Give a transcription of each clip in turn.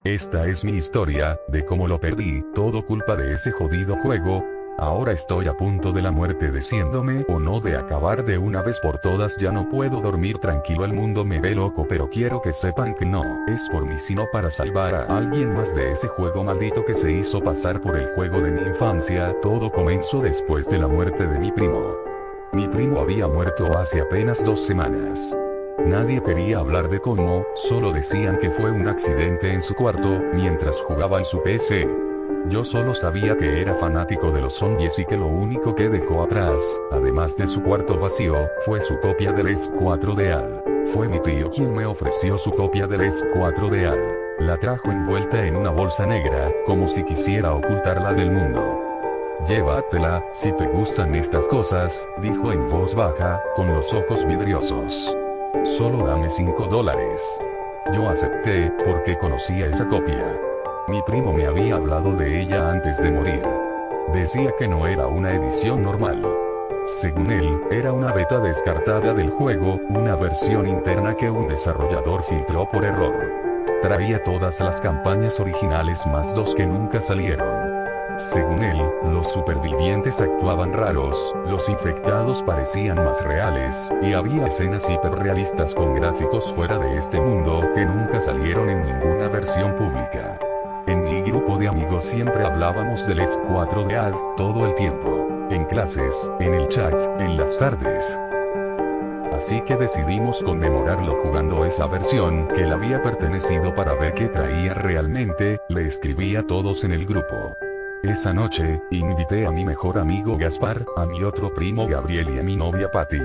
Esta es mi historia, de cómo lo perdí, todo culpa de ese jodido juego. Ahora estoy a punto de la muerte deseándome o no de acabar de una vez por todas. Ya no puedo dormir tranquilo, el mundo me ve loco, pero quiero que sepan que no es por mí sino para salvar a alguien más de ese juego maldito que se hizo pasar por el juego de mi infancia. Todo comenzó después de la muerte de mi primo. Mi primo había muerto hace apenas 2 semanas. Nadie quería hablar de cómo, solo decían que fue un accidente en su cuarto, mientras jugaba en su PC. Yo solo sabía que era fanático de los zombies y que lo único que dejó atrás, además de su cuarto vacío, fue su copia del Left 4 Dead. Fue mi tío quien me ofreció su copia del Left 4 Dead. La trajo envuelta en una bolsa negra, como si quisiera ocultarla del mundo. Llévatela, si te gustan estas cosas, dijo en voz baja, con los ojos vidriosos. Solo dame $5. Yo acepté, porque conocía esa copia. Mi primo me había hablado de ella antes de morir. Decía que no era una edición normal. Según él, era una beta descartada del juego, una versión interna que un desarrollador filtró por error. Traía todas las campañas originales más 2 que nunca salieron. Según él, los supervivientes actuaban raros, los infectados parecían más reales, y había escenas hiperrealistas con gráficos fuera de este mundo que nunca salieron en ninguna versión pública. En mi grupo de amigos siempre hablábamos de Left 4 Dead, todo el tiempo. En clases, en el chat, en las tardes. Así que decidimos conmemorarlo jugando esa versión que le había pertenecido para ver qué traía realmente. Le escribí a todos en el grupo. Esa noche, invité a mi mejor amigo Gaspar, a mi otro primo Gabriel y a mi novia Patty.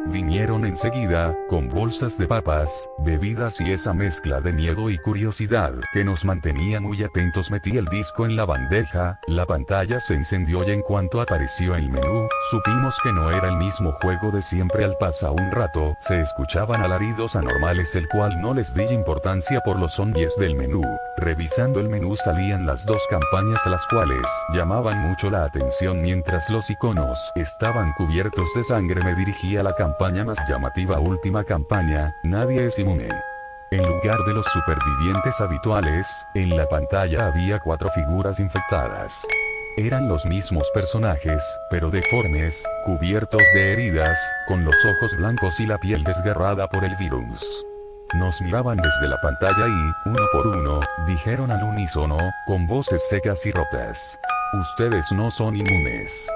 Vinieron enseguida, con bolsas de papas, bebidas y esa mezcla de miedo y curiosidad que nos mantenía muy atentos. Metí el disco en la bandeja, la pantalla se encendió y en cuanto apareció el menú, supimos que no era el mismo juego de siempre. Al pasar un rato, se escuchaban alaridos anormales, el cual no les di importancia por los zombies del menú. Revisando el menú salían las 2 campañas las cuales llamaban mucho la atención. Mientras los iconos estaban cubiertos de sangre me dirigí a la campaña más llamativa, última campaña, Nadie es inmune. En lugar de los supervivientes habituales, en la pantalla había 4 figuras infectadas. Eran los mismos personajes, pero deformes, cubiertos de heridas, con los ojos blancos y la piel desgarrada por el virus. Nos miraban desde la pantalla y, uno por uno, dijeron al unísono, con voces secas y rotas: ustedes no son inmunes.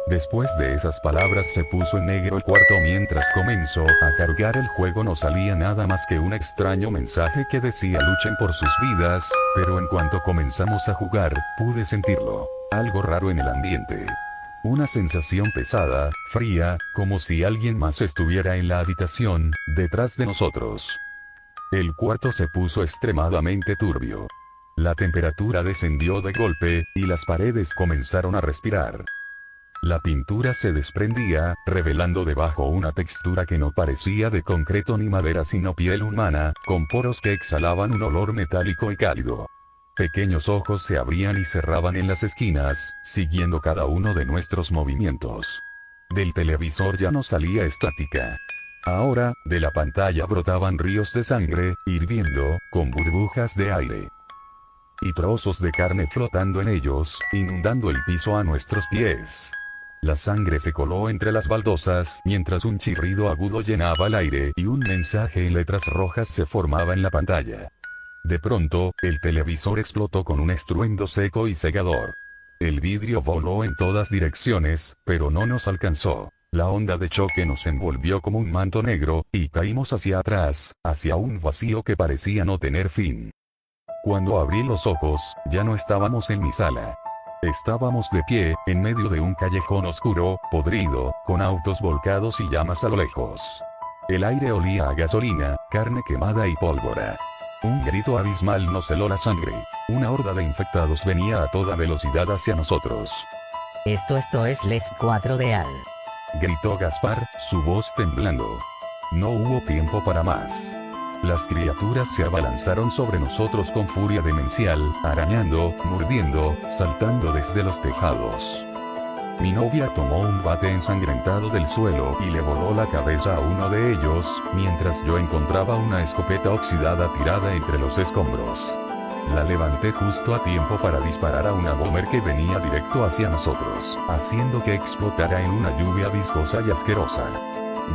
Después de esas palabras se puso en negro el cuarto. Mientras comenzó a cargar el juego no salía nada más que un extraño mensaje que decía luchen por sus vidas, pero en cuanto comenzamos a jugar, pude sentirlo. Algo raro en el ambiente. Una sensación pesada, fría, como si alguien más estuviera en la habitación, detrás de nosotros. El cuarto se puso extremadamente turbio. La temperatura descendió de golpe, y las paredes comenzaron a respirar. La pintura se desprendía, revelando debajo una textura que no parecía de concreto ni madera sino piel humana, con poros que exhalaban un olor metálico y cálido. Pequeños ojos se abrían y cerraban en las esquinas, siguiendo cada uno de nuestros movimientos. Del televisor ya no salía estática. Ahora, de la pantalla brotaban ríos de sangre, hirviendo, con burbujas de aire. Y trozos de carne flotando en ellos, inundando el piso a nuestros pies. La sangre se coló entre las baldosas mientras un chirrido agudo llenaba el aire y un mensaje en letras rojas se formaba en la pantalla. De pronto, el televisor explotó con un estruendo seco y cegador. El vidrio voló en todas direcciones, pero no nos alcanzó. La onda de choque nos envolvió como un manto negro, y caímos hacia atrás, hacia un vacío que parecía no tener fin. Cuando abrí los ojos, ya no estábamos en mi sala. Estábamos de pie, en medio de un callejón oscuro, podrido, con autos volcados y llamas a lo lejos. El aire olía a gasolina, carne quemada y pólvora. Un grito abismal nos heló la sangre. Una horda de infectados venía a toda velocidad hacia nosotros. Esto es Left 4 Dead. Gritó Gaspar, su voz temblando. No hubo tiempo para más. Las criaturas se abalanzaron sobre nosotros con furia demencial, arañando, mordiendo, saltando desde los tejados. Mi novia tomó un bate ensangrentado del suelo y le voló la cabeza a uno de ellos, mientras yo encontraba una escopeta oxidada tirada entre los escombros. La levanté justo a tiempo para disparar a una bomber que venía directo hacia nosotros, haciendo que explotara en una lluvia viscosa y asquerosa.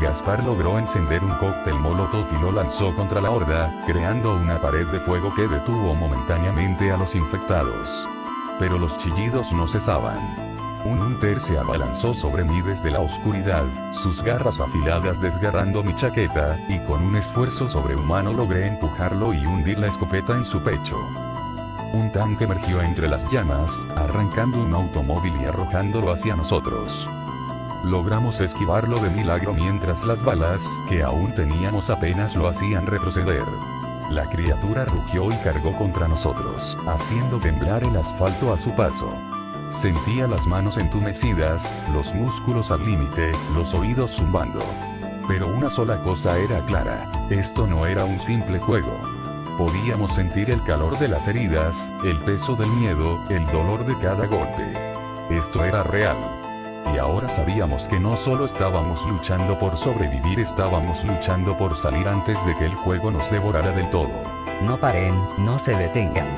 Gaspar logró encender un cóctel molotov y lo lanzó contra la horda, creando una pared de fuego que detuvo momentáneamente a los infectados. Pero los chillidos no cesaban. Un Hunter se abalanzó sobre mí desde la oscuridad, sus garras afiladas desgarrando mi chaqueta, y con un esfuerzo sobrehumano logré empujarlo y hundir la escopeta en su pecho. Un tanque emergió entre las llamas, arrancando un automóvil y arrojándolo hacia nosotros. Logramos esquivarlo de milagro mientras las balas, que aún teníamos apenas lo hacían retroceder. La criatura rugió y cargó contra nosotros, haciendo temblar el asfalto a su paso. Sentía las manos entumecidas, los músculos al límite, los oídos zumbando. Pero una sola cosa era clara, esto no era un simple juego. Podíamos sentir el calor de las heridas, el peso del miedo, el dolor de cada golpe. Esto era real. Y ahora sabíamos que no solo estábamos luchando por sobrevivir, estábamos luchando por salir antes de que el juego nos devorara del todo. No paren, no se detengan.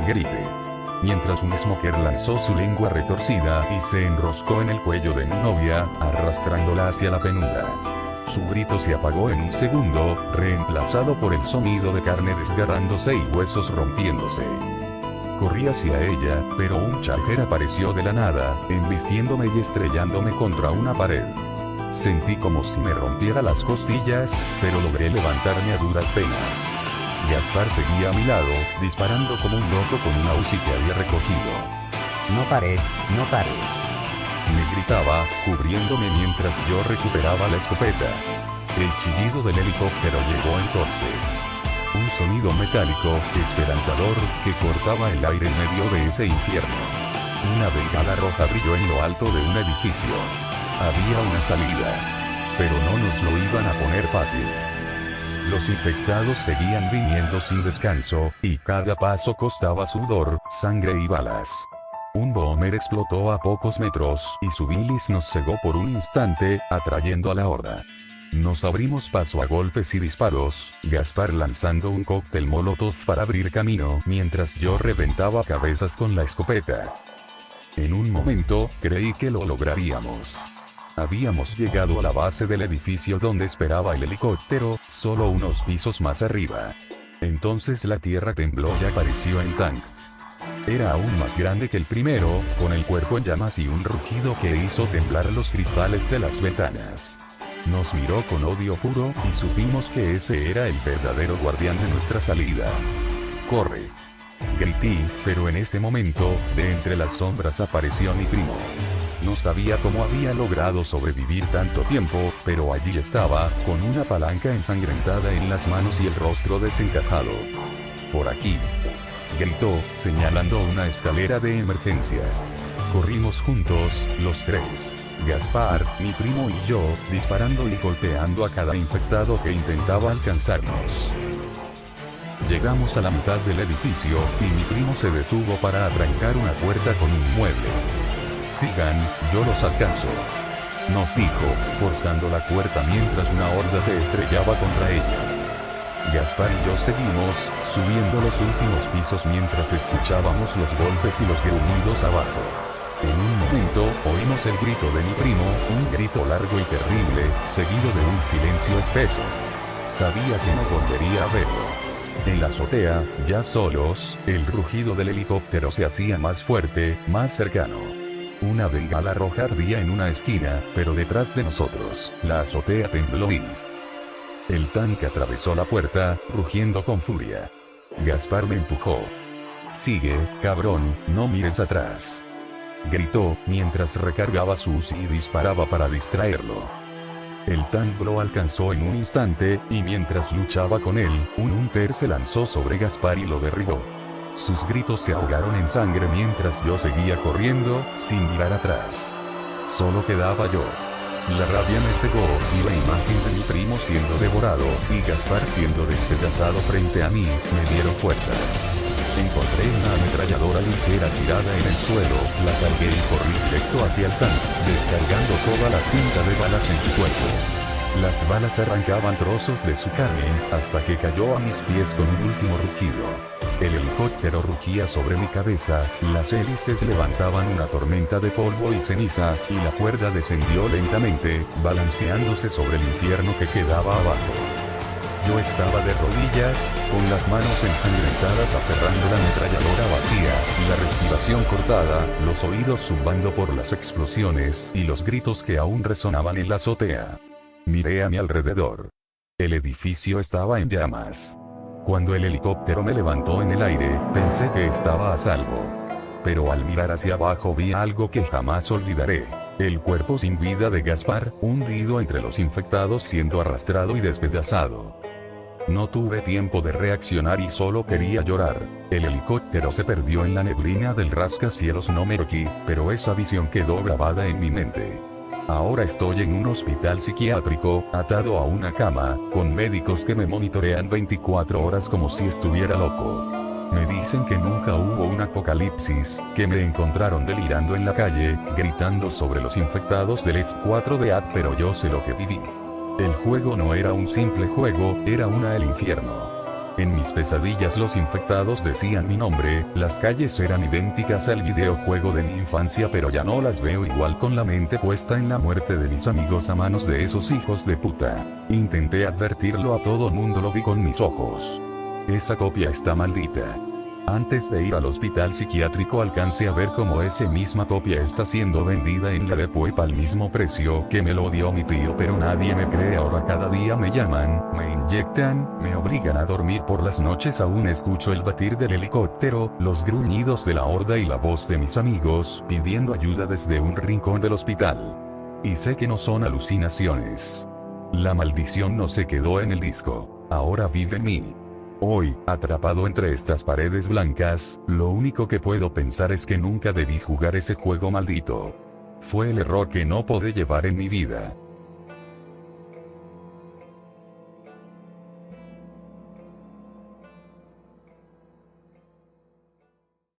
Grité. Mientras un smoker lanzó su lengua retorcida y se enroscó en el cuello de mi novia, arrastrándola hacia la penumbra. Su grito se apagó en un segundo, reemplazado por el sonido de carne desgarrándose y huesos rompiéndose. Corrí hacia ella, pero un charger apareció de la nada, embistiéndome y estrellándome contra una pared. Sentí como si me rompiera las costillas, pero logré levantarme a duras penas. Gaspar seguía a mi lado, disparando como un loco con una Uzi que había recogido. No pares, no pares. Me gritaba, cubriéndome mientras yo recuperaba la escopeta. El chillido del helicóptero llegó entonces. Un sonido metálico, esperanzador, que cortaba el aire en medio de ese infierno. Una bengala roja brilló en lo alto de un edificio. Había una salida. Pero no nos lo iban a poner fácil. Los infectados seguían viniendo sin descanso, y cada paso costaba sudor, sangre y balas. Un bomber explotó a pocos metros, y su bilis nos cegó por un instante, atrayendo a la horda. Nos abrimos paso a golpes y disparos, Gaspar lanzando un cóctel molotov para abrir camino, mientras yo reventaba cabezas con la escopeta. En un momento, creí que lo lograríamos. Habíamos llegado a la base del edificio donde esperaba el helicóptero, solo unos pisos más arriba. Entonces la tierra tembló y apareció el tanque. Era aún más grande que el primero, con el cuerpo en llamas y un rugido que hizo temblar los cristales de las ventanas. Nos miró con odio puro, y supimos que ese era el verdadero guardián de nuestra salida. ¡Corre! Grité, pero en ese momento, de entre las sombras apareció mi primo. No sabía cómo había logrado sobrevivir tanto tiempo, pero allí estaba, con una palanca ensangrentada en las manos y el rostro desencajado. Por aquí. Gritó, señalando una escalera de emergencia. Corrimos juntos, los tres. Gaspar, mi primo y yo, disparando y golpeando a cada infectado que intentaba alcanzarnos. Llegamos a la mitad del edificio, y mi primo se detuvo para arrancar una puerta con un mueble. Sigan, yo los alcanzo. Nos dijo, forzando la puerta mientras una horda se estrellaba contra ella. Gaspar y yo seguimos, subiendo los últimos pisos mientras escuchábamos los golpes y los gruñidos abajo. En un momento, oímos el grito de mi primo, un grito largo y terrible, seguido de un silencio espeso. Sabía que no volvería a verlo. En la azotea, ya solos, el rugido del helicóptero se hacía más fuerte, más cercano. Una bengala roja ardía en una esquina, pero detrás de nosotros, la azotea tembló y... El tanque atravesó la puerta, rugiendo con furia. Gaspar me empujó. Sigue, cabrón, no mires atrás. Gritó, mientras recargaba su Uzi y disparaba para distraerlo. El tanque lo alcanzó en un instante, y mientras luchaba con él, un Hunter se lanzó sobre Gaspar y lo derribó. Sus gritos se ahogaron en sangre mientras yo seguía corriendo, sin mirar atrás. Solo quedaba yo. La rabia me cegó, y la imagen de mi primo siendo devorado, y Gaspar siendo despedazado frente a mí, me dieron fuerzas. Encontré una ametralladora ligera tirada en el suelo, la cargué y corrí directo hacia el tanque, descargando toda la cinta de balas en su cuerpo. Las balas arrancaban trozos de su carne, hasta que cayó a mis pies con un último rugido. El helicóptero rugía sobre mi cabeza, las hélices levantaban una tormenta de polvo y ceniza, y la cuerda descendió lentamente, balanceándose sobre el infierno que quedaba abajo. Yo estaba de rodillas, con las manos ensangrentadas aferrando la ametralladora vacía, la respiración cortada, los oídos zumbando por las explosiones y los gritos que aún resonaban en la azotea. Miré a mi alrededor. El edificio estaba en llamas. Cuando el helicóptero me levantó en el aire, pensé que estaba a salvo. Pero al mirar hacia abajo vi algo que jamás olvidaré. El cuerpo sin vida de Gaspar, hundido entre los infectados siendo arrastrado y despedazado. No tuve tiempo de reaccionar y solo quería llorar. El helicóptero se perdió en la neblina del rascacielos Nomerki, pero esa visión quedó grabada en mi mente. Ahora estoy en un hospital psiquiátrico, atado a una cama, con médicos que me monitorean 24 horas como si estuviera loco. Me dicen que nunca hubo un apocalipsis, que me encontraron delirando en la calle, gritando sobre los infectados del F4 de AT, pero yo sé lo que viví. El juego no era un simple juego, era el infierno. En mis pesadillas los infectados decían mi nombre, las calles eran idénticas al videojuego de mi infancia, pero ya no las veo igual, con la mente puesta en la muerte de mis amigos a manos de esos hijos de puta. Intenté advertirlo a todo mundo, lo vi con mis ojos. Esa copia está maldita. Antes de ir al hospital psiquiátrico alcancé a ver cómo esa misma copia está siendo vendida en la Deep Web al mismo precio que me lo dio mi tío, pero nadie me cree. Ahora cada día me llaman, me inyectan, me obligan a dormir por las noches. Aún escucho el batir del helicóptero, los gruñidos de la horda y la voz de mis amigos pidiendo ayuda desde un rincón del hospital. Y sé que no son alucinaciones. La maldición no se quedó en el disco, ahora vive en mí. Hoy, atrapado entre estas paredes blancas, lo único que puedo pensar es que nunca debí jugar ese juego maldito. Fue el error que no pude llevar en mi vida.